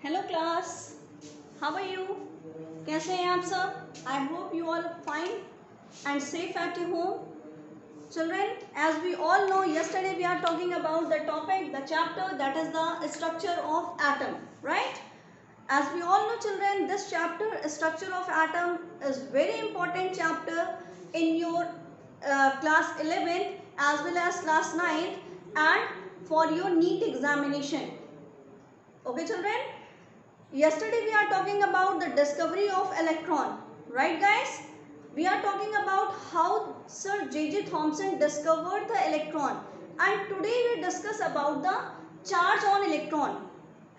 Hello class, how are you? कैसे हैं आप सब? I hope you all fine and safe at your home. Children, as we all know, yesterday we are talking about the topic, the chapter that is the structure of atom, right? As we all know, children, this chapter, structure of atom, is very important chapter in your class 11th as well as class 9th and for your NEET examination. Okay, children? Yesterday we are talking about the discovery of electron, right guys? We are talking about how Sir J.J. Thomson discovered the electron, and today we discuss about the charge on electron.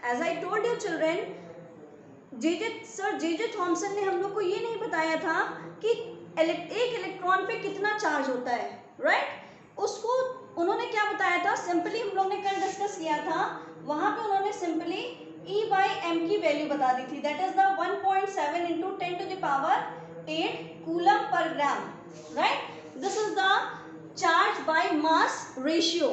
As I told you children, Sir J.J. Thomson ने हम लोग को ये नहीं बताया था कि एक इलेक्ट्रॉन पे कितना चार्ज होता है, राइट? उसको उन्होंने क्या बताया था? सिंपली हम लोग ने कल डिस्कस किया था, वहां पे उन्होंने सिंपली E/m की वैल्यू बता दी थी, that is the 1.7 into 10 to the power 8 coulomb per gram, right? This is the charge by mass ratio,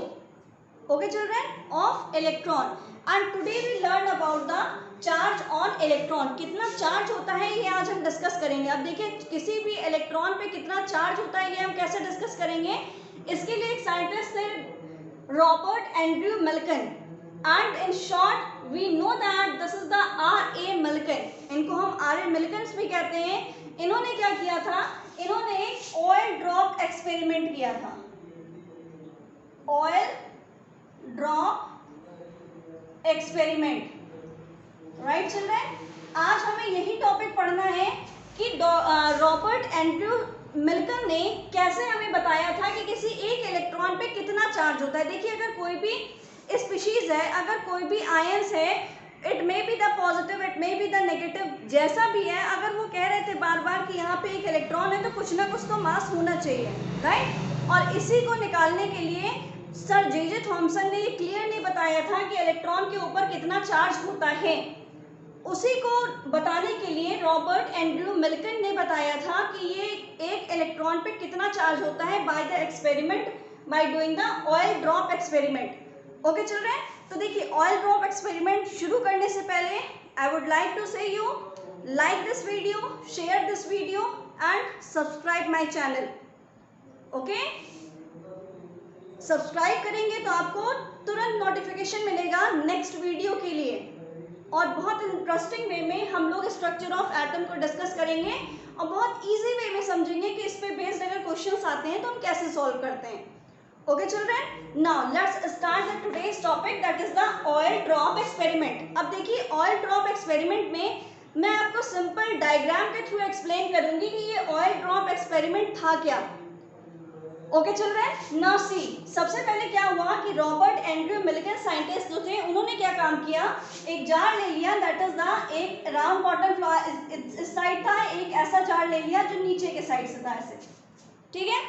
okay children, of electron. And today we learn about the charge on electron. कितना charge होता है ये आज हम discuss करेंगे. अब देखिए किसी भी इलेक्ट्रॉन पे कितना चार्ज होता है ये हम कैसे डिस्कस करेंगे. इसके लिए एक साइंटिस्ट थे, Robert Andrew Millikan, and in short we know that this is the R.A. Millikan. इनको हम R.A. मिल्कन्स भी कहते हैं. इन्होंने क्या किया था? इन्होंने ऑयल ड्रॉप एक्सपेरिमेंट किया था. Oil drop experiment, right children? आज हमें यही टॉपिक पढ़ना है कि रॉबर्ट एंड्रयू मिल्कन ने कैसे हमें बताया था कि किसी एक इलेक्ट्रॉन पे कितना चार्ज होता है. देखिए अगर कोई भी स्पीशीज है, अगर कोई भी आयंस है, it may be the positive, it may be the negative, जैसा भी है, अगर वो कह रहे थे बार बार कि यहाँ पे एक इलेक्ट्रॉन है तो कुछ ना कुछ तो मास होना चाहिए, राइट? और इसी को निकालने के लिए सर J.J. थॉमसन ने ये क्लियर नहीं बताया था कि इलेक्ट्रॉन के ऊपर कितना चार्ज होता है. उसी को बताने के लिए रॉबर्ट एंड्रयू मिल्कन ने बताया था कि ये एक इलेक्ट्रॉन पे कितना चार्ज होता है by the experiment, by doing the oil drop experiment. Okay children, तो देखिए ऑयल ड्रॉप एक्सपेरिमेंट शुरू करने से पहले आई वुड लाइक टू से you like this video, share this video and subscribe my channel. Okay, subscribe करेंगे तो आपको तुरंत नोटिफिकेशन मिलेगा नेक्स्ट वीडियो के लिए, और बहुत इंटरेस्टिंग वे में हम लोग स्ट्रक्चर ऑफ एटम को डिस्कस करेंगे और बहुत इजी वे में समझेंगे कि इस पे बेस्ड अगर क्वेश्चंस आते हैं तो हम कैसे सॉल्व करते हैं. Okay children, now let's start the today's topic that is the oil drop experiment. अब देखिए ऑयल ड्रॉप एक्सपेरिमेंट में मैं आपको सिंपल डायग्राम के थ्रू एक्सप्लेन करूंगी कि ये ऑयल ड्रॉप एक्सपेरिमेंट था क्या. ओके चिल्ड्रन, नाउ सी, सबसे पहले क्या हुआ कि रॉबर्ट एंड्रयू मिल्कन साइंटिस्ट जो थे उन्होंने क्या काम किया, एक जार ले लिया, दैट इज द एक राउंड बॉटम इस साइड था, एक ऐसा जार ले लिया जो नीचे के साइड से था ऐसे, ठीक है.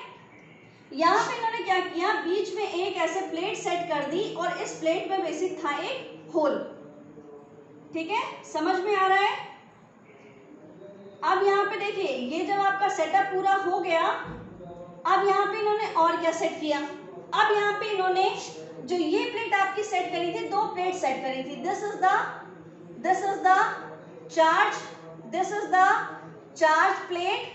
यहाँ पे इन्होंने क्या किया, बीच में एक ऐसे प्लेट सेट कर दी और इस प्लेट में बेसिक था एक होल, ठीक है, समझ में आ रहा है? अब यहाँ पे देखिए ये जब आपका सेटअप पूरा हो गया, अब यहाँ पे इन्होंने और क्या सेट किया, अब यहाँ पे इन्होंने जो ये प्लेट आपकी सेट करी थी, दो प्लेट सेट करी थी. This is the charge, this is the charge plate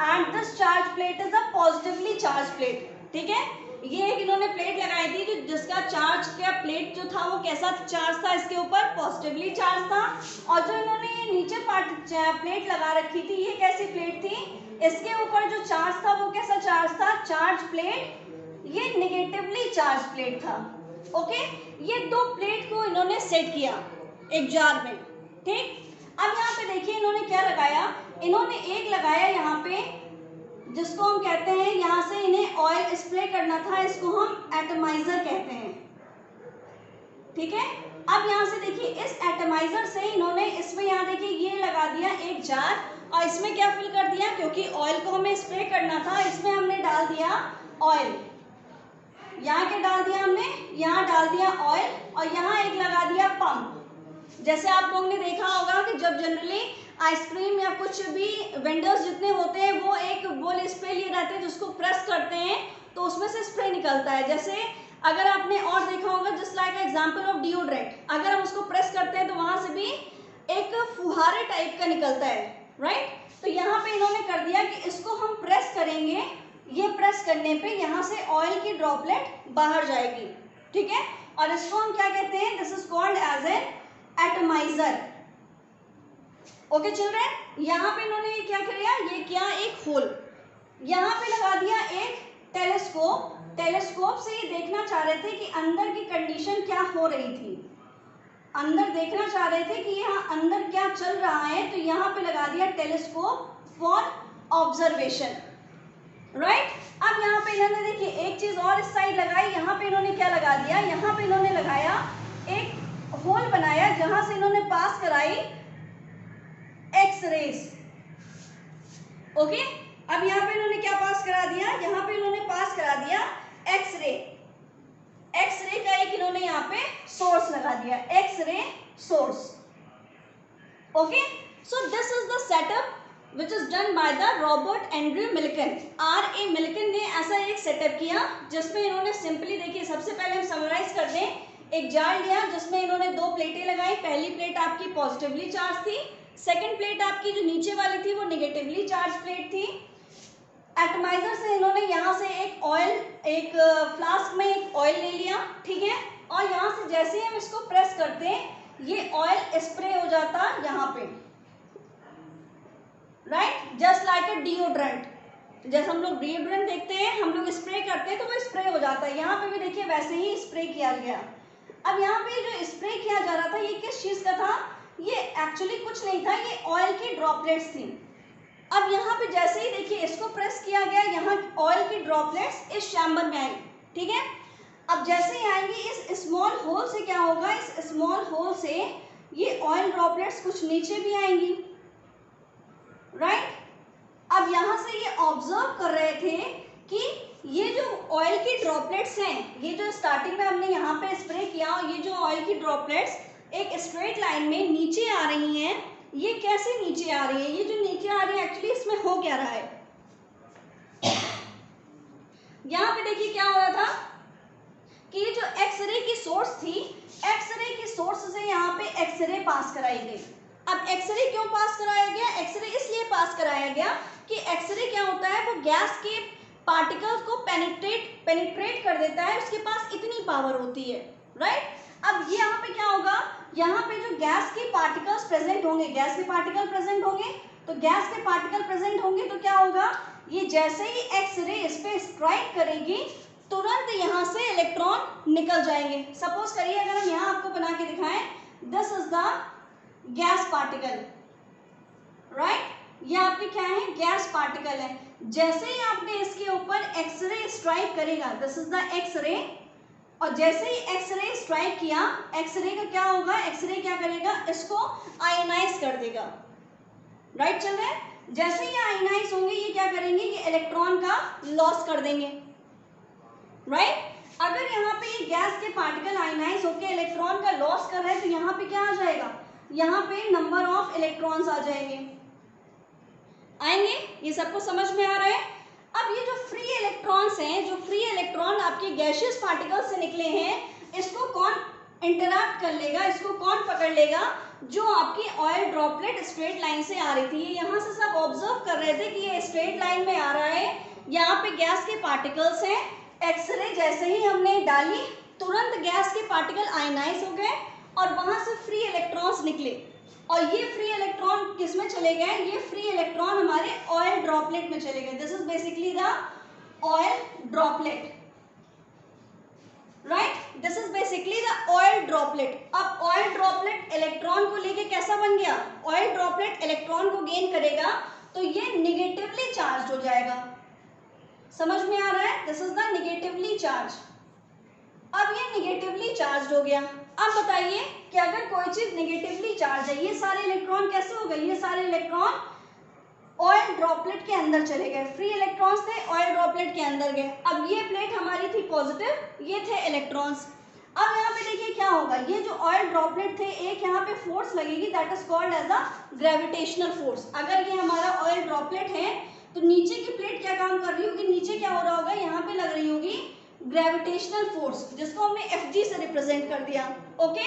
and this charge plate is the positively charge plate, ठीक है. ये एक इन्होंने प्लेट लगाई थी जो जिसका चार्ज का प्लेट जो था वो कैसा चार्ज था, इसके ऊपर पॉजिटिवली चार्ज था, और जो इन्होंने ये नीचे प्लेट लगा रखी थी ये कैसी प्लेट थी, इसके ऊपर जो चार्ज था वो कैसा चार्ज था, चार्ज प्लेट, ये नेगेटिवली चार्ज प्लेट था. ओके, ये दो प्लेट को इन्होंने सेट किया एक जार में, ठीक. अब यहाँ पे देखिए इन्होंने क्या लगाया, इन्होंने एक लगाया यहाँ पे जिसको हम कहते हैं, यहाँ से इन्हें ऑयल स्प्रे करना था, इसको हम एटमाइजर कहते हैं, ठीक है. अब यहाँ से देखिए इस एटमाइजर से इन्होंने इसमें यहाँ देखिए ये लगा दिया एक जार, और इसमें क्या फिल कर दिया, क्योंकि ऑयल को हमें स्प्रे करना था, इसमें हमने डाल दिया ऑयल. यहाँ क्या डाल दिया हमने, यहाँ डाल दिया ऑयल, और यहाँ एक लगा दिया पंप. जैसे आप लोगों ने देखा होगा कि जब जनरली आइसक्रीम या कुछ भी वेंडर्स जितने होते हैं वो एक बोल स्प्रे लिए रहते हैं जिसको प्रेस करते हैं तो उसमें से स्प्रे निकलता है. जैसे अगर आपने और देखा होगा just like example of deodorant, अगर हम उसको प्रेस करते हैं तो वहां एक फुहारे टाइप का निकलता है, राइट। तो यहाँ पे इन्होंने कर दिया कि इसको हम प्रेस करेंगे, ये प्रेस करने पे यहाँ से ऑयल की ड्रॉपलेट बाहर जाएगी, ठीक है। और इसको हम क्या कहते हैं, this is called as an atomiser. Okay children, यहाँ पे इन्होंने क्या किया, ये किया एक होल, यहाँ पे लगा दिया एक टेलीस्कोप। टेलीस्कोप से ये देखना चाह रहे थे कि अंदर की कंडीशन क्या हो रही थी, अंदर देखना चाह रहे थे कि यहाँ अंदर क्या चल रहा है। तो यहाँ पे लगा दिया टेलीस्कोप फॉर ऑब्जर्वेशन, राइट। अब यहाँ पे इन्होंने देखिए एक चीज और इस साइड लगाई, यहाँ पे इन्होंने क्या लगा दिया, यहाँ पे इन्होंने लगाया एक होल बनाया जहां से इन्होंने पास कराई एक्स रेज। ओके, अब यहाँ पे इन्होंने क्या पास करा दिया, यहाँ पे इन्होंने पास करा दिया एक्स रे। एक्स रे का एक इन्होंने यहाँ पे सोर्स लगा दिया, X ray source. Okay, so this is the setup which is done by the Robert Andrew Millikan. R.A. Millikan ने ऐसा एक सेटअप किया जिसमें इन्होंने सिंपली देखिए, सबसे पहले हम समराइज कर दें, एक जार लिया जिसमें इन्होंने दो प्लेटें लगाई। पहली प्लेट आपकी पॉजिटिवली चार्ज थी, सेकेंड प्लेट आपकी जो नीचे वाली थी वो निगेटिवली चार्ज प्लेट थी। एटमाइजर से इन्होंने यहाँ से एक ऑयल, एक फ्लास्क में एक ऑयल ले लिया, ठीक है। और यहाँ से जैसे ही हम इसको प्रेस करते हैं ये ऑयल स्प्रे हो जाता यहाँ पे, राइट, जस्ट लाइक अ डिओड्रेंट। जैसे हम लोग डिओड्रेंट देखते हैं, हम लोग स्प्रे करते हैं तो वो स्प्रे हो जाता है, यहाँ पे भी देखिए वैसे ही स्प्रे किया गया। अब यहाँ पे जो स्प्रे किया जा रहा था ये किस चीज का था, ये एक्चुअली कुछ नहीं था, ये ऑयल की ड्रॉपलेट्स थी। अब यहाँ पे जैसे ही देखिए इसको प्रेस किया गया, यहाँ ऑयल की ड्रॉपलेट्स इस चैम्बर में आई, ठीक है। अब जैसे ही आएंगी इस स्मॉल होल से क्या होगा, इस स्मॉल होल से ये ऑयल ड्रॉपलेट्स कुछ नीचे भी आएंगी, राइट। अब यहाँ से ये ऑब्जर्व कर रहे थे कि ये जो ऑयल की ड्रॉपलेट्स हैं, ये जो स्टार्टिंग में हमने यहाँ पे स्प्रे किया, ये जो ऑयल की ड्रॉपलेट्स एक स्ट्रेट लाइन में नीचे आ रही हैं, ये कैसे नीचे आ रही है, ये जो नीचे आ रही है एक्चुअली इसमें हो क्या रहा है। यहाँ पे देखिए क्या हो रहा था कि ये जो एक्सरे की सोर्स थी, एक्सरे की सोर्स से यहाँ पे एक्सरे पास कराई गई। अब एक्सरे क्यों पास कराया गया, एक्सरे इसलिए पास कराया गया कि एक्सरे क्या होता है, वो गैस के पार्टिकल्स को पेनिट्रेट कर देता है, उसके पास इतनी पावर होती है, राइट। अब ये यहाँ पे क्या होगा, यहाँ पे जो गैस के पार्टिकल्स प्रेजेंट होंगे, गैस के पार्टिकल प्रेजेंट होंगे, तो गैस के पार्टिकल प्रेजेंट होंगे तो क्या होगा, ये जैसे ही एक्सरे इस पे स्ट्राइक करेगी तुरंत यहाँ से इलेक्ट्रॉन निकल जाएंगे। सपोज करिए अगर हम यहाँ आपको बना के दिखाएं, this is the gas particle, right, ये आपके क्या है, गैस पार्टिकल है। जैसे ही आपने इसके ऊपर एक्सरे स्ट्राइक करेगा, दिस इज द एक्सरे, और जैसे ही एक्सरे स्ट्राइक किया, एक्सरे का क्या होगा, एक्सरे क्या करेगा, इसको आयनाइज कर देगा, राइट चल रहा है। जैसे ही आयनाइज होंगे ये क्या करेंगे, ये इलेक्ट्रॉन का लॉस कर देंगे, राइट। अगर यहाँ पे ये गैस के पार्टिकल आयनाइज होकर इलेक्ट्रॉन का लॉस कर रहे हैं तो यहाँ पे क्या आ जाएगा, यहाँ पे नंबर ऑफ इलेक्ट्रॉन्स आ जाएंगे, आएंगे। ये सबको समझ में आ रहा है। अब ये जो फ्री इलेक्ट्रॉन्स हैं, जो फ्री इलेक्ट्रॉन आपके गैसियस पार्टिकल से निकले हैं, इसको कौन इंटरैक्ट कर लेगा, इसको कौन पकड़ लेगा, जो आपकी ऑयल ड्रॉपलेट स्ट्रेट लाइन से आ रही थी। ये यहाँ से सब ऑब्जर्व कर रहे थे कि ये स्ट्रेट लाइन में आ रहा है, यहाँ पे गैस के पार्टिकल्स हैं। एक्सरे जैसे ही हमने डाली तुरंत गैस के पार्टिकल आयनाइज हो गए और वहां से फ्री इलेक्ट्रॉन्स निकले, और ये फ्री इलेक्ट्रॉन किस में चले गए, ये फ्री इलेक्ट्रॉन हमारे ऑयल ड्रॉपलेट में चले गए। This is basically the oil droplet, right, this is basically the oil droplet. अब ऑयल ड्रॉपलेट इलेक्ट्रॉन को लेके कैसा बन गया, ऑयल ड्रॉपलेट इलेक्ट्रॉन को गेन करेगा तो ये निगेटिवली चार्ज हो जाएगा, समझ में आ रहा है, this is the negatively charge. अब ये निगेटिवली चार्ज हो गया। अब बताइए कि अगर कोई चीज निगेटिवली चार्ज है, ये सारे इलेक्ट्रॉन कैसे हो गए, ये सारे इलेक्ट्रॉन ऑयल ड्रॉपलेट के अंदर चले गए, फ्री इलेक्ट्रॉन्स थे ऑयल ड्रॉपलेट के अंदर गए। अब ये प्लेट हमारी थी पॉजिटिव, ये थे इलेक्ट्रॉन्स। अब यहाँ पे देखिए क्या होगा, ये जो ऑयल ड्रॉपलेट थे, एक यहाँ पे फोर्स लगेगी, that is called as a gravitational force. अगर ये हमारा ऑयल ड्रॉपलेट है तो नीचे की प्लेट क्या काम कर रही होगी, नीचे क्या हो रहा होगा, यहाँ पे लग रही होगी ग्रेविटेशनल फोर्स, जिसको हमने Fg से रिप्रेजेंट कर दिया, ओके।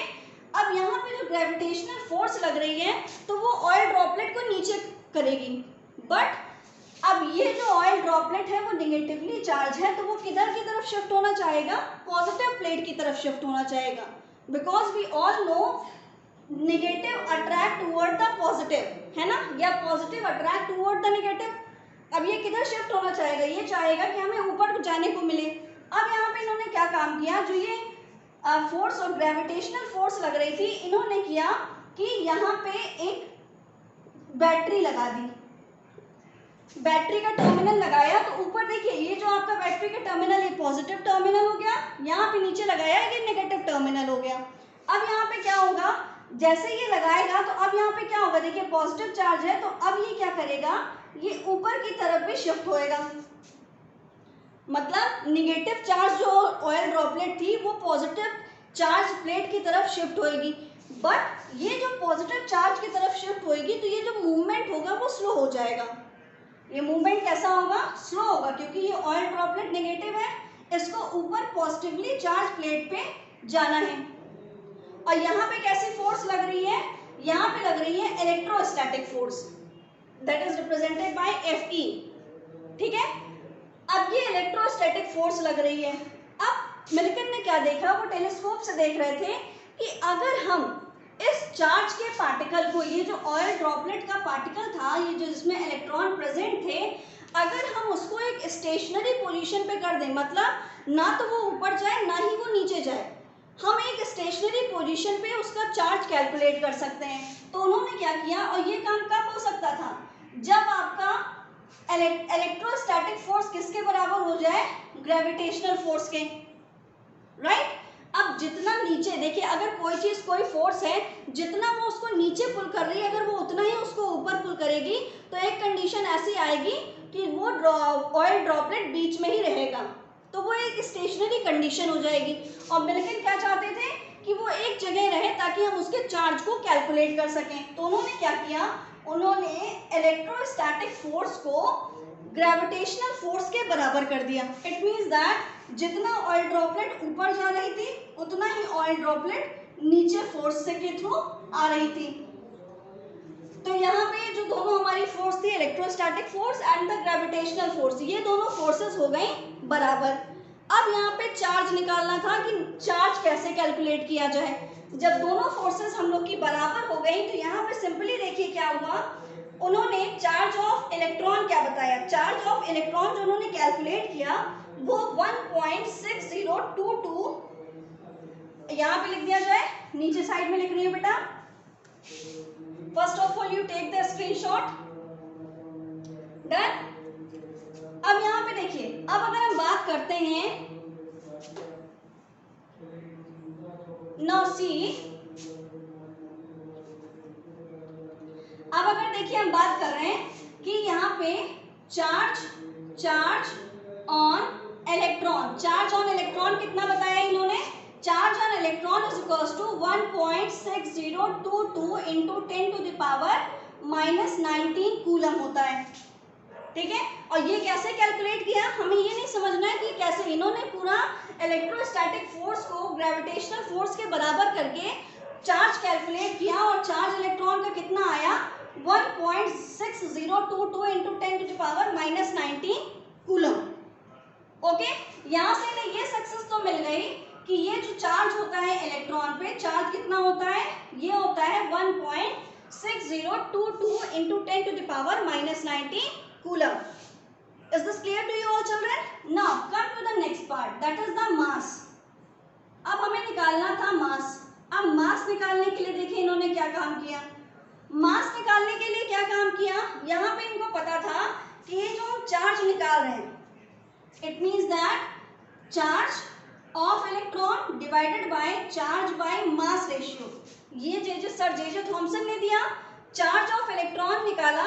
अब यहाँ पे जो ग्रेविटेशनल फोर्स लग रही है तो वो ऑयल ड्रॉपलेट को नीचे करेगी, बट अब ये जो ऑयल ड्रॉपलेट है वो निगेटिवली चार्ज है, तो वो किधर की तरफ शिफ्ट होना चाहेगा, पॉजिटिव प्लेट की तरफ शिफ्ट होना चाहेगा, because we all know negative attract toward the positive, है ना, या positive attract toward the negative. अब ये किधर शिफ्ट होना चाहेगा, ये चाहेगा कि हमें ऊपर जाने को मिले। अब यहाँ पे इन्होंने क्या काम किया, जो ये फोर्स और ग्रेविटेशनल फोर्स लग रही थी, इन्होंने किया कि यहाँ पे एक बैटरी लगा दी, बैटरी का टर्मिनल लगाया, तो ऊपर देखिए ये जो आपका बैटरी का टर्मिनल ये पॉजिटिव टर्मिनल हो गया, यहाँ पे नीचे लगाया ये नेगेटिव टर्मिनल हो गया। अब यहाँ पे क्या होगा, जैसे ये लगाएगा तो अब यहाँ पे क्या होगा, देखिए पॉजिटिव चार्ज है, तो अब ये क्या करेगा, ये ऊपर की तरफ भी शिफ्ट होएगा, मतलब निगेटिव चार्ज जो ऑयल ड्रॉपलेट थी वो पॉजिटिव चार्ज प्लेट की तरफ शिफ्ट होएगी, बट ये जो पॉजिटिव चार्ज की तरफ शिफ्ट होएगी तो ये जो मूवमेंट होगा वो स्लो हो जाएगा। ये मूवमेंट कैसा होगा, स्लो होगा, क्योंकि ये ऑयल ड्रॉपलेट नेगेटिव है, इसको ऊपर पॉजिटिवली चार्ज प्लेट पे जाना है। और यहाँ पे कैसी फोर्स लग रही है, यहाँ पे लग रही है electrostatic force, that is represented by Fe, ठीक है। अब ये इलेक्ट्रोस्टैटिक फोर्स लग रही है। अब मिल्टन ने क्या देखा, वो टेलीस्कोप से देख रहे थे कि अगर हम इस चार्ज के पार्टिकल को, ये जो ऑयल ड्रॉपलेट का पार्टिकल था, ये जो जिसमें इलेक्ट्रॉन प्रेजेंट थे, अगर हम उसको एक स्टेशनरी पोजीशन पे कर दें, मतलब ना तो वो ऊपर जाए ना ही वो नीचे जाए, हम एक स्टेशनरी पोजीशन पे उसका चार्ज कैलकुलेट कर सकते हैं। तो उन्होंने क्या किया, और ये काम कब हो सकता था, जब आपका इलेक्ट्रोस्टैटिक फोर्स किसके बराबर हो जाए, ग्रेविटेशनल फोर्स के, राइट। अब जितना नीचे देखिए, अगर कोई चीज कोई फोर्स है, जितना वो उसको नीचे पुल कर रही है, अगर वो उतना ही उसको ऊपर पुल करेगी, तो एक कंडीशन ऐसी आएगी कि वो ऑयल ड्रॉपलेट बीच में ही रहेगा, तो वो एक स्टेशनरी कंडीशन हो जाएगी। और मिल्टन क्या चाहते थे कि वो एक जगह रहे ताकि हम उसके चार्ज को कैलकुलेट कर सकें। तो उन्होंने क्या किया, उन्होंने इलेक्ट्रोस्टैटिक फोर्स को ग्रेविटेशनल फोर्स के बराबर कर दिया। इट मींस दैट जितना ऑयल ड्रॉपलेट ऊपर जा रही थी, उतना ही ऑयल ड्रॉपलेट नीचे फोर्स के थ्रू आ रही थी। तो यहाँ पे जो दोनों हमारी फोर्स थी, electrostatic force and the gravitational force, ये दोनों फोर्सेस हो गई बराबर। अब यहाँ पे चार्ज निकालना था कि चार्ज कैसे कैलकुलेट किया जाए। जब दोनों फोर्सेस हम लोग की बराबर हो गई, तो यहाँ पे सिंपली देखिए क्या हुआ, उन्होंने चार्ज ऑफ इलेक्ट्रॉन क्या बताया, चार्ज ऑफ इलेक्ट्रॉन जो उन्होंने कैलकुलेट किया वो 1.6022, यहाँ पे लिख दिया जाए, नीचे साइड में लिख रही है बेटा। First of all you take the screenshot, done. अब यहाँ पे देखिए, अब अगर हम बात करते हैं, नाउ सी, अब अगर देखिए हम बात कर रहे हैं कि यहाँ पे charge on electron, charge on electron कितना बताया इन्होंने, charge on electron is equals to 1.6022 into 10 to the power -19 coulomb होता है, ठीक है। और ये कैसे कैलकुलेट किया, हमें ये नहीं समझना है कि कैसे, इन्होंने पूरा इलेक्ट्रोस्टैटिक फोर्स को ग्रेविटेशनल फोर्स के बराबर करके चार्ज कैलकुलेट किया, और चार्ज इलेक्ट्रॉन का कितना आया, 1.6022 into 10 to the power -19 coulomb. Okay, यहाँ से ना ये सक्सेस तो मिल गई कि ये जो चार्ज होता है इलेक्ट्रॉन पे, चार्ज कितना होता है, ये होता है 1.6022 into 10 to the power -19 coulomb. Is this clear to you all children? Now come to the next part, that is the mass. अब हमें निकालना था मास। अब मास निकालने के लिए देखिए इन्होंने क्या काम किया, मास निकालने के लिए क्या काम किया, यहाँ पे इनको पता था कि ये जो हम चार्ज निकाल रहे हैं, it means that charge of electron divided by charge by mass ratio. ये सर जे थॉमसन ने दिया, चार्ज ऑफ इलेक्ट्रॉन निकाला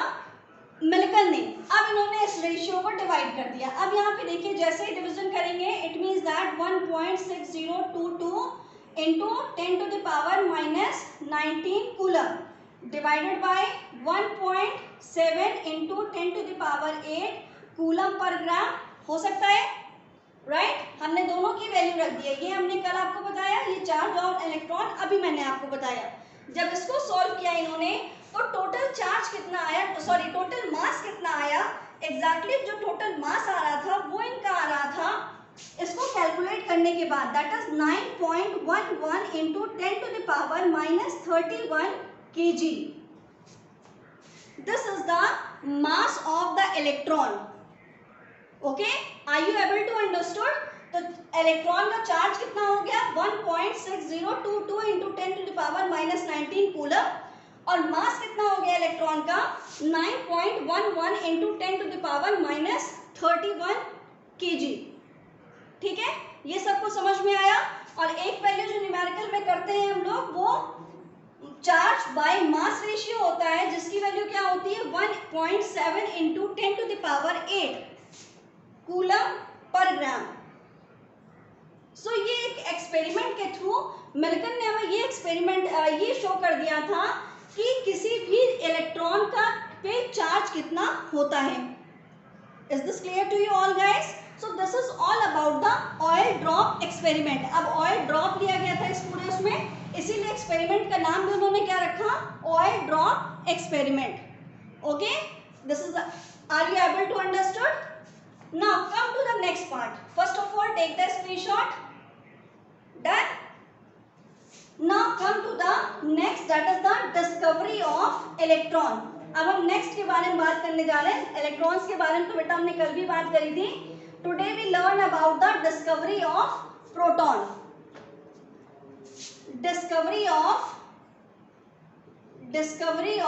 मिल्टन ने, अब इन्होंने इस रेशियो को डिवाइड कर दिया। अब यहाँ पे देखिए जैसे ही डिवीजन करेंगे, it means that 1.6022 into 10 to the power -19 coulomb divided by 1.7 into 10 to the power 8 coulomb per gram, हो सकता है, राइट, हमने दोनों की वैल्यू रख दी है। ये हमने कल आपको बताया, ये चार्ज और इलेक्ट्रॉन अभी मैंने आपको बताया। जब इसको सॉल्व किया इन्होंने तो टोटल चार्ज कितना आया, सॉरी टोटल मास कितना आया, एग्जैक्टली जो टोटल मास आ रहा था वो इनका आ रहा था इसको कैलकुलेट करने के बाद, that is 9.11 into 10 to the power -31 kg। This is the mass of the electron. Okay, are you able to understood? तो इलेक्ट्रॉन का चार्ज कितना हो गया 1.6022 into 10 to the power -19 coulomb, और मास कितना हो गया इलेक्ट्रॉन का 9.11 into 10 to the power -31 kg। ठीक है, ये सबको समझ में आया। और एक वैल्यू जो न्यूमेरिकल में करते हैं हम लोग वो चार्ज बाय मास रेशियो होता है, जिसकी वैल्यू क्या होती है 1.7 into 10 to the power 8 coulomb per gram. सो ये एक एक्सपेरिमेंट के थ्रू मिल्टन ने हमें ये एक्सपेरिमेंट ये शो कर दिया था कि किसी भी इलेक्ट्रॉन का पे चार्ज कितना होता है। Is this clear to you all guys? So this is all about the oil drop experiment. अब ऑयल ड्रॉप लिया गया था इस पूरे उसमें, इसीलिए एक्सपेरिमेंट का नाम भी उन्होंने क्या रखा, oil drop experiment. Okay, this is, are you able to understood? Now come to the next part. First of all, take the screenshot. Done. Now come to the next, that is the discovery of electron. अब हम next के बारे में बात करने जा रहे हैं। इलेक्ट्रॉन्स के बारे में तो बेटा हमने कल भी बात करी थी। Today we learn about the discovery of proton. Discovery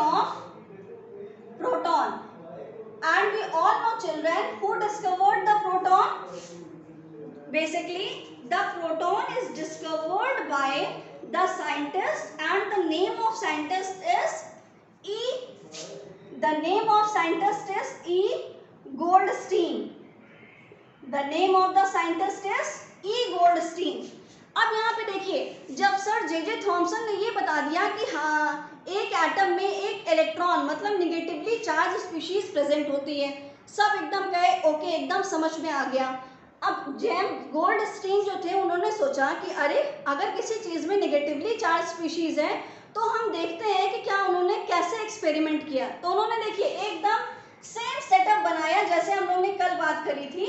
of proton. And we all know children who discovered the proton. Basically the proton is discovered by the scientist and the name of scientist is E. Goldstein. The name of the scientist is E. Goldstein. अब यहाँ पे देखिए, जब sir J Thomson ने ये बता दिया कि हाँ एक एटम में एक इलेक्ट्रॉन मतलब निगेटिवली चार्ज स्पीशीज प्रेजेंट होती है, सब एकदम कहे ओके, एकदम समझ में आ गया। अब जेम्स गोल्डस्टीन जो थे उन्होंने सोचा कि अरे अगर किसी चीज़ में निगेटिवली चार्ज स्पीशीज है तो हम देखते हैं कि क्या उन्होंने कैसे एक्सपेरिमेंट किया। तो उन्होंने देखिए एकदम सेम सेटअप बनाया जैसे हम लोगों ने कल बात करी थी।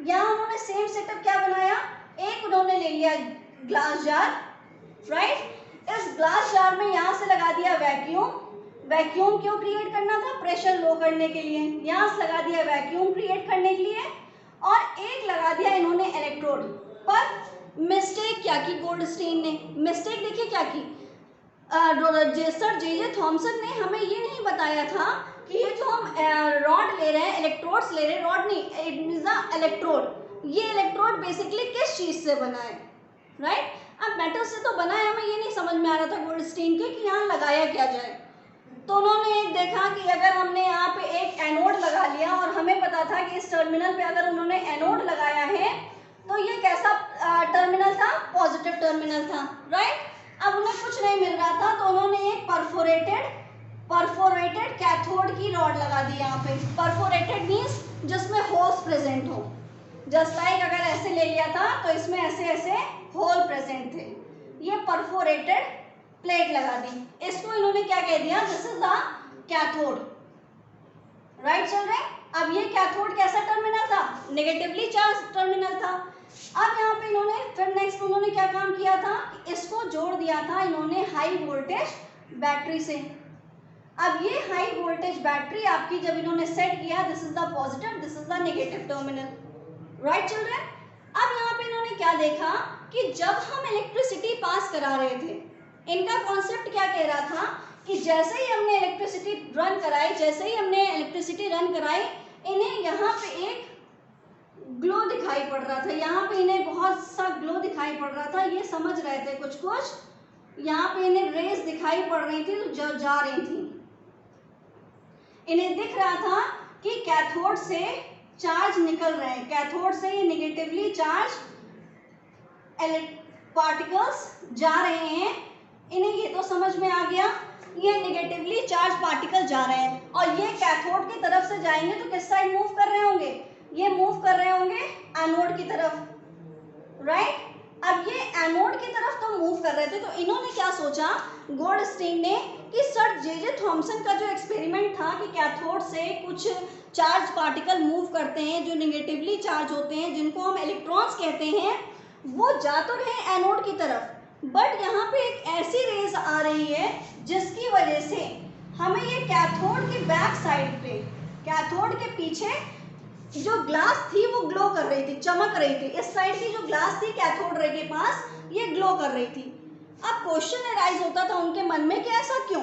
यहाँ उन्होंने सेम सेटअप क्या बनाया, एक उन्होंने ले लिया ग्लास जार, राइट, इस ग्लास जार में यहाँ से लगा दिया वैक्यूम। वैक्यूम क्यों क्रिएट करना था, प्रेशर लो करने के लिए, यहाँ से लगा दिया वैक्यूम क्रिएट करने के लिए, और एक लगा दिया इन्होंने इलेक्ट्रोड। पर मिस्टेक क्या की गोल्डस्टीन ने, मिस्टेक देखिए क्या की, सर जे थॉमसन ने हमें ये नहीं बताया था कि ये जो हम रॉड ले रहे हैं, इलेक्ट्रोड्स ले रहे हैं, रॉड नहीं, इट इज अ इलेक्ट्रोड, ये इलेक्ट्रोड बेसिकली किस चीज़ से बना है, राइट। अब मेटल से तो बना है, हमें ये नहीं समझ में आ रहा था गोल्डस्टीन के कि यहाँ लगाया क्या जाए। तो उन्होंने एक देखा कि अगर हमने यहाँ पे एक एनोड लगा लिया और हमें पता था कि इस टर्मिनल पे अगर उन्होंने एनोड लगाया है तो ये कैसा टर्मिनल था, पॉजिटिव टर्मिनल था, राइट। अब उन्हें कुछ नहीं मिल रहा था तो उन्होंने एक परफोरेटेड कैथोड की रॉड लगा दी यहाँ पे। परफोरेटेड मीन्स जिसमें होल्स प्रेजेंट हो, जस्ट लाइक अगर ऐसे ले लिया था तो इसमें ऐसे ऐसे होल प्रेजेंट थे, ये परफोरेटेड प्लेट लगा दी। इसको इन्होंने क्या कह दिया, this is the cathode, right children. अब ये कैथोड कैसा टर्मिनल था, नेगेटिवली चार्ज टर्मिनल था। अब यहाँ पे इन्होंने फिर नेक्स्ट उन्होंने क्या काम किया था, इसको जोड़ दिया था इन्होंने हाई वोल्टेज बैटरी से। अब ये हाई वोल्टेज बैटरी आपकी जब इन्होंने सेट किया, this is the positive, this is the negative terminal, right children. अब यहाँ पे इन्होंने क्या देखा कि जब हम इलेक्ट्रिसिटी पास करा रहे थे, इनका कॉन्सेप्ट क्या कह रहा था कि जैसे ही हमने इलेक्ट्रिसिटी रन कराई, इन्हें यहाँ पे एक ग्लो दिखाई पड़ रहा था, यहाँ पे इन्हें बहुत सा ग्लो दिखाई पड़ रहा था, ये समझ रहे थे कुछ कुछ, यहाँ पे इन्हें रेस दिखाई पड़ रही थी जो जा रही थी। इन्हें दिख रहा था कि कैथोड से चार्ज निकल रहे हैं, कैथोड से ये निगेटिवली चार्ज पार्टिकल्स जा रहे हैं। इन्हें ये तो समझ में आ गया ये निगेटिवली चार्ज पार्टिकल जा रहे हैं और ये कैथोड की तरफ से जाएंगे तो किस साइड मूव कर रहे होंगे, ये मूव कर रहे होंगे एनोड की तरफ, राइट। अब ये एनोड की तरफ तो मूव कर रहे थे, तो इन्होंने क्या सोचा गोल्डस्टीन ने कि सर जे थॉमसन का जो एक्सपेरिमेंट था कि कैथोड से कुछ चार्ज पार्टिकल मूव करते हैं जो नेगेटिवली चार्ज होते हैं, जिनको हम इलेक्ट्रॉन्स कहते हैं, वो जा तो रहे एनोड की तरफ, बट यहाँ पे एक ऐसी रेज आ रही है जिसकी वजह से हमें ये कैथोड के बैक साइड पे, कैथोड के पीछे जो ग्लास थी वो ग्लो कर रही थी, चमक रही थी। इस साइड की जो ग्लास थी कैथोड रे के पास, ये ग्लो कर रही थी। अब क्वेश्चन अराइज होता था उनके मन में कि ऐसा क्यों,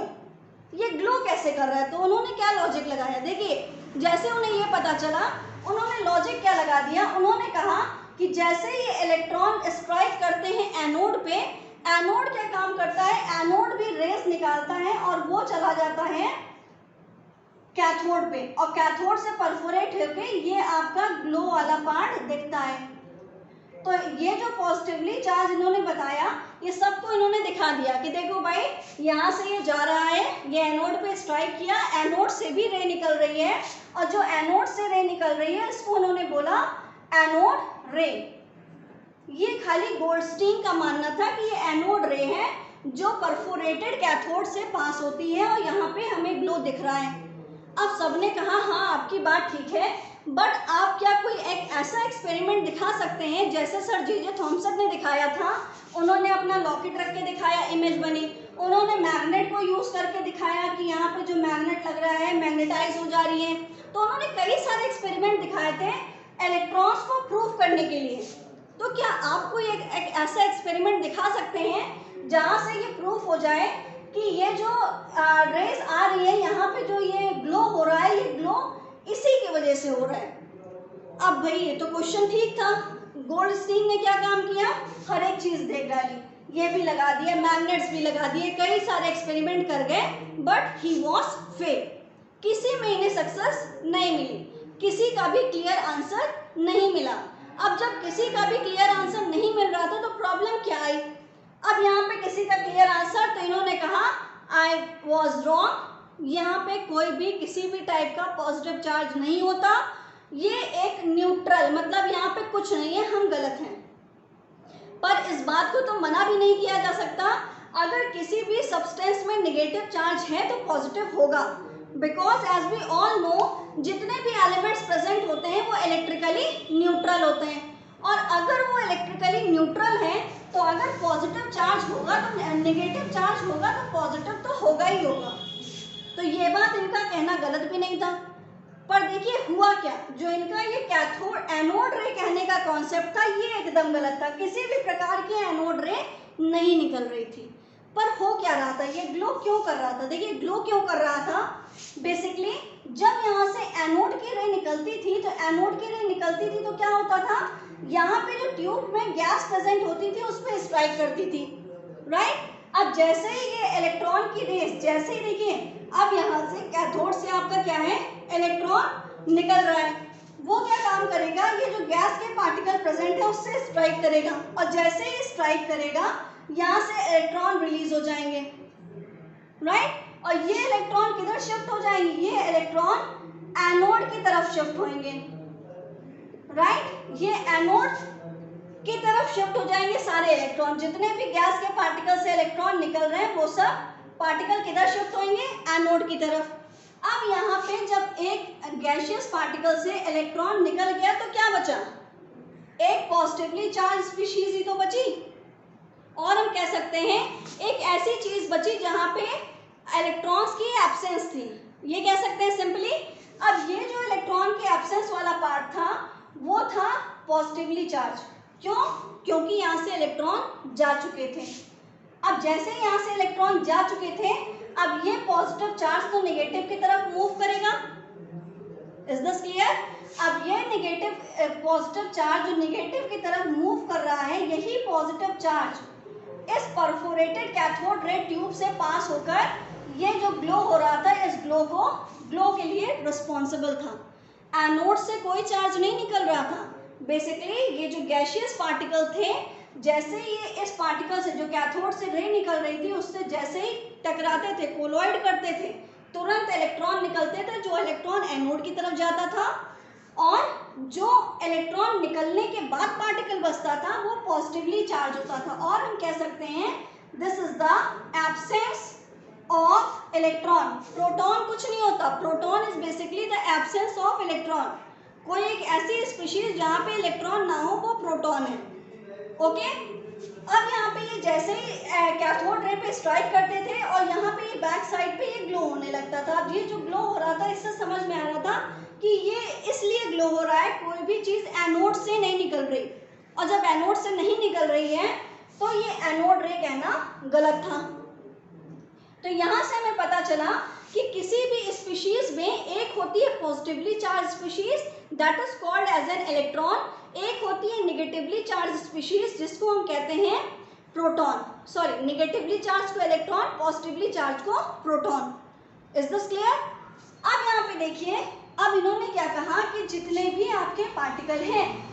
ये ग्लो कैसे कर रहा है। तो उन्होंने क्या लॉजिक लगाया, देखिए जैसे उन्हें ये पता चला, उन्होंने लॉजिक क्या लगा दिया, उन्होंने कहा कि जैसे ये इलेक्ट्रॉन स्ट्राइक करते हैं एनोड पे, एनोड क्या काम करता है, एनोड भी रेस निकालता है और वो चला जाता है कैथोड पे, और कैथोड से परफोरेट होके ये आपका ग्लो वाला पार्ट दिखता है। तो ये जो पॉजिटिवली चार्ज इन्होंने बताया, ये सबको इन्होंने दिखा दिया कि देखो भाई यहाँ से ये जा रहा है, ये एनोड पे स्ट्राइक किया, एनोड से भी रे निकल रही है, और जो एनोड से रे निकल रही है इसको उन्होंने बोला एनोड रे। ये खाली गोल्डस्टीन का मानना था कि ये एनोड रे है जो परफोरेटेड कैथोड से पास होती है, और यहाँ पे हमें ग्लो दिख रहा है। अब सबने कहा हाँ आपकी बात ठीक है, बट आप क्या कोई एक ऐसा एक्सपेरिमेंट दिखा सकते हैं जैसे सर जे थॉमसन ने दिखाया था। उन्होंने अपना लॉकेट रख के दिखाया, इमेज बनी, उन्होंने मैग्नेट को यूज करके दिखाया कि यहाँ पे जो मैग्नेट लग रहा है मैग्नेटाइज हो जा रही है। तो उन्होंने कई सारे एक्सपेरिमेंट दिखाए थे इलेक्ट्रॉन्स को प्रूव करने के लिए। तो क्या आप कोई एक ऐसा एक्सपेरिमेंट दिखा सकते हैं जहाँ से ये प्रूफ हो जाए कि ये जो रेस आ रही है यहाँ पे, जो ये ग्लो हो रहा है, ये ग्लो इसी की वजह से हो रहा है। अब भाई ये तो क्वेश्चन ठीक था, गोल्डस्टीन ने क्या काम किया, हर एक चीज देख डाली, ये भी लगा दिया, मैग्नेट्स भी लगा दिए, कई सारे एक्सपेरिमेंट कर गए, बट ही वॉज फेल। किसी में इन्हें सक्सेस नहीं मिली, किसी का भी क्लियर आंसर नहीं मिला। अब जब किसी का भी क्लियर आंसर नहीं मिल रहा था तो प्रॉब्लम क्या आई, अब यहाँ पे किसी का क्लियर आंसर, तो इन्होंने कहा आई वॉज रॉन्ग, यहाँ पे कोई भी किसी भी टाइप का पॉजिटिव चार्ज नहीं होता, ये एक न्यूट्रल, मतलब यहाँ पे कुछ नहीं है, हम गलत हैं। पर इस बात को तो मना भी नहीं किया जा सकता, अगर किसी भी सब्सटेंस में नेगेटिव चार्ज है तो पॉजिटिव होगा, because as we all know जितने भी एलिमेंट्स प्रेजेंट होते हैं वो इलेक्ट्रिकली न्यूट्रल होते हैं, और अगर वो इलेक्ट्रिकली न्यूट्रल है तो अगर पॉजिटिव चार्ज होगा तो नेगेटिव चार्ज होगा तो पॉजिटिव तो होगा ही होगा। तो ये बात इनका कहना गलत भी नहीं था। पर देखिए हुआ क्या, जो इनका ये कैथोड एनोड रे कहने का कॉन्सेप्ट था ये एकदम गलत था, किसी भी प्रकार की एनोड रे नहीं निकल रही थी। पर हो क्या रहा था, ये ग्लो क्यों कर रहा था, देखिए ग्लो क्यों कर रहा था, बेसिकली जब यहाँ से एनोड की रे निकलती थी, तो एनोड की रे निकलती थी तो क्या होता था, यहाँ पे जो ट्यूब में गैस प्रेजेंट होती थी उस पर स्ट्राइक करती थी, राइट। अब जैसे ही ये इलेक्ट्रॉन की रेस, जैसे ही देखिए अब यहाँ से कैथोड से आपका क्या है, इलेक्ट्रॉन निकल रहा है, वो क्या काम करेगा, ये जो गैस के पार्टिकल प्रेजेंट है उससे स्ट्राइक करेगा, और जैसे ही स्ट्राइक करेगा यहाँ से इलेक्ट्रॉन रिलीज हो जाएंगे, राइट। और ये इलेक्ट्रॉन किधर शिफ्ट हो जाएंगे, ये इलेक्ट्रॉन एनोड की तरफ शिफ्ट होंगे, राइट। ये एनोड की तरफ शिफ्ट हो जाएंगे सारे इलेक्ट्रॉन, जितने भी गैस के पार्टिकल से इलेक्ट्रॉन निकल रहे हैं वो सब पार्टिकल किधर शिफ्ट होंगे, एनोड की तरफ। अब यहाँ पे जब एक गैसियस पार्टिकल से इलेक्ट्रॉन निकल गया तो क्या बचा, एक पॉजिटिवली चार्ज स्पीशीज ही तो बची, और हम कह सकते हैं एक ऐसी चीज बची जहाँ पे इलेक्ट्रॉन्स की एब्सेंस थी, ये कह सकते हैं सिंपली। अब ये जो इलेक्ट्रॉन के एब्सेंस वाला पार्ट था वो था पॉजिटिवली चार्ज, क्यों, क्योंकि यहाँ से इलेक्ट्रॉन जा चुके थे। अब जैसे यहाँ से इलेक्ट्रॉन जा चुके थे, अब ये पॉजिटिव चार्ज तो नेगेटिव की तरफ मूव करेगा, इज दिस क्लियर। अब ये नेगेटिव पॉजिटिव चार्ज जो नेगेटिव की तरफ मूव कर रहा है, यही पॉजिटिव चार्ज इस परफोरेटेड कैथोड रे ट्यूब से पास होकर ये जो ग्लो हो रहा था, इस ग्लो के लिए रिस्पॉन्सिबल था। एनोड से कोई चार्ज नहीं निकल रहा था, बेसिकली ये जो गैसियस पार्टिकल थे, जैसे ये इस पार्टिकल से जो कैथोड से रे निकल रही थी उससे जैसे ही टकराते थे, कोलॉइड करते थे, तुरंत इलेक्ट्रॉन निकलते थे, जो इलेक्ट्रॉन एनोड की तरफ जाता था और जो इलेक्ट्रॉन निकलने के बाद पार्टिकल बचता था वो पॉजिटिवली चार्ज होता था, और हम कह सकते हैं this is the absence of electron. Proton कुछ नहीं होता, proton is basically the absence of electron. कोई एक ऐसी स्पीशीज जहाँ पे इलेक्ट्रॉन ना हो वो प्रोटॉन है। ओके, अब यहाँ पे ये जैसे ही कैथोड रे पे स्ट्राइक करते थे और यहाँ पे ये बैक साइड पे ये ग्लो होने लगता था। अब ये जो ग्लो हो रहा था इससे समझ में आ रहा था कि ये इसलिए ग्लो हो रहा है, कोई भी चीज़ एनोड से नहीं निकल रही, और जब एनोड से नहीं निकल रही है तो ये एनोड रे कहना गलत था। तो यहाँ से हमें पता चला कि किसी भी स्पीशीज में एक होती है positively charge species that is called as an electron, एक होती है नेगेटिवली चार्ज स्पीशीज जिसको हम कहते हैं प्रोटॉन। सॉरी, नेगेटिवली चार्ज को इलेक्ट्रॉन, पॉजिटिवली चार्ज को प्रोटॉन। Is this clear? अब यहाँ पे देखिए, अब इन्होंने क्या कहा कि जितने भी आपके पार्टिकल हैं,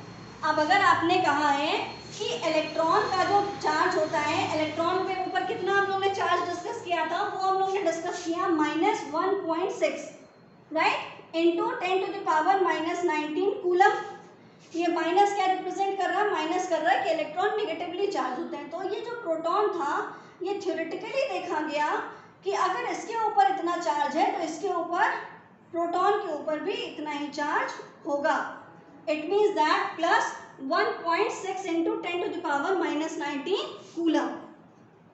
अब अगर आपने कहा है कि इलेक्ट्रॉन का जो चार्ज होता है, इलेक्ट्रॉन के ऊपर कितना हम लोगों ने चार्ज डिस्कस किया था, वो हम लोगों ने डिस्कस किया -1.6 राइट इंटू 10⁻⁻19 कूलम। ये माइनस क्या रिप्रेजेंट कर रहा है? माइनस कर रहा है कि इलेक्ट्रॉन नेगेटिवली चार्ज होते हैं। तो ये जो प्रोटॉन था, ये थ्योरेटिकली देखा गया कि अगर इसके ऊपर इतना चार्ज है तो इसके ऊपर, प्रोटॉन के ऊपर भी इतना ही चार्ज होगा। It means that plus 1.6 into 10⁻⁻19 coulomb.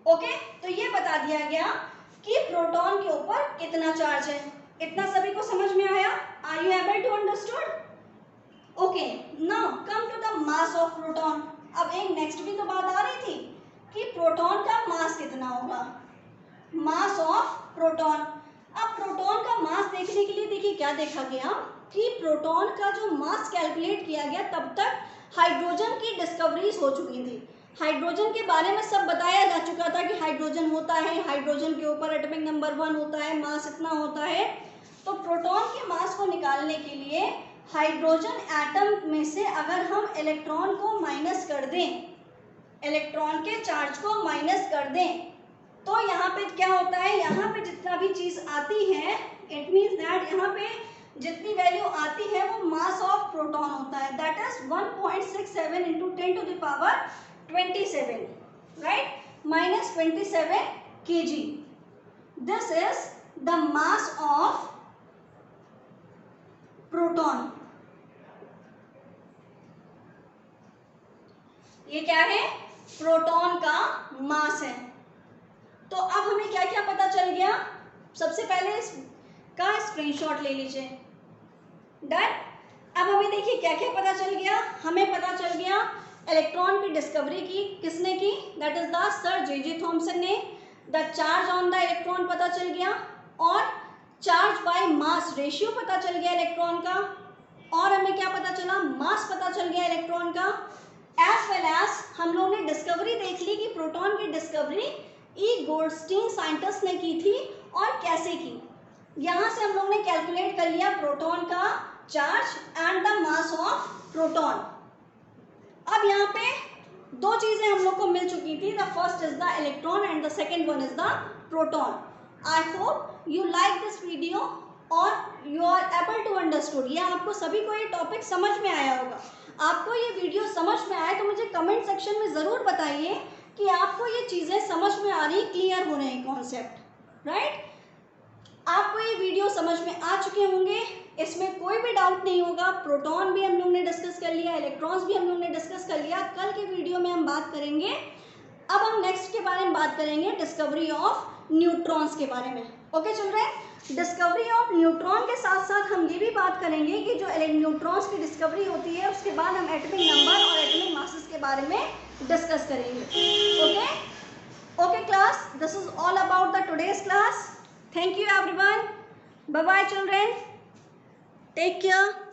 Okay, तो ये बता दिया गया कि प्रोटॉन के ऊपर कितना चार्ज है। इतना सभी को समझ में आया? Are you able to understood? Okay, now come to the mass of proton. अब एक नेक्स्ट भी तो बात आ रही थी कि प्रोटॉन का मास कितना होगा, मास ऑफ प्रोटॉन। अब प्रोटॉन का मास देखने के लिए देखिए क्या देखा गया कि प्रोटॉन का जो मास कैलकुलेट किया गया तब तक हाइड्रोजन की डिस्कवरीज हो चुकी थी। हाइड्रोजन के बारे में सब बताया जा चुका था कि हाइड्रोजन होता है, हाइड्रोजन के ऊपर एटॉमिक नंबर 1 होता है, मास इतना होता है। तो प्रोटॉन के मास को निकालने के लिए हाइड्रोजन एटम में से अगर हम इलेक्ट्रॉन को माइनस कर दें, इलेक्ट्रॉन के चार्ज को माइनस कर दें, तो यहाँ पे क्या होता है, यहाँ पे जितना भी चीज़ आती है, इट मीन्स दैट यहाँ पे जितनी वैल्यू आती है वो मास ऑफ प्रोटॉन होता है, that is 1.67 into 10⁻27 right, -27 kg। This is the mass of proton. ये क्या है? प्रोटॉन का मास है। तो अब हमें क्या क्या पता चल गया? सबसे पहले इसका स्क्रीनशॉट ले लीजिए। डन। अब हमें देखिए क्या क्या पता चल गया। हमें पता चल गया इलेक्ट्रॉन की डिस्कवरी की किसने की, that is the sir J Thomson ने। The charge on the electron पता चल गया, और चार्ज बाय मास रेशियो पता चल गया इलेक्ट्रॉन का, और हमें क्या पता चला? मास पता चल गया इलेक्ट्रॉन का। एज वेल एज हम लोगों ने डिस्कवरी देख ली कि प्रोटॉन की डिस्कवरी ई गोल्डस्टीन साइंटिस्ट ने की थी और कैसे की। यहाँ से हम लोग ने कैलकुलेट कर लिया प्रोटॉन का charge and the mass of proton. अब यहाँ पे दो चीजें हम लोग को मिल चुकी थी, the first is the electron and the second one is the proton. I hope you like this video और you are able to understood. ये आपको सभी को ये टॉपिक समझ में आया होगा। आपको ये वीडियो समझ में आए तो मुझे कमेंट सेक्शन में ज़रूर बताइए कि आपको ये चीज़ें समझ में आ रही, क्लियर हो रहे हैं कॉन्सेप्ट, राइट। आपको ये वीडियो समझ में आ चुके होंगे, इसमें कोई भी डाउट नहीं होगा। प्रोटॉन भी हम लोग ने डिस्कस कर लिया, इलेक्ट्रॉन्स भी हम लोग ने डिस्कस कर लिया। कल के वीडियो में हम बात करेंगे, अब हम नेक्स्ट के बारे में बात करेंगे डिस्कवरी ऑफ न्यूट्रॉन्स के बारे में। Okay children, discovery of neutron के साथ साथ हम ये भी बात करेंगे कि जो न्यूट्रॉन्स की डिस्कवरी होती है उसके बाद हम एटॉमिक नंबर और एटॉमिक मासेस के बारे में डिस्कस करेंगे। Okay class, this is all about the today's class. Thank you everyone. Bye bye children. Take care.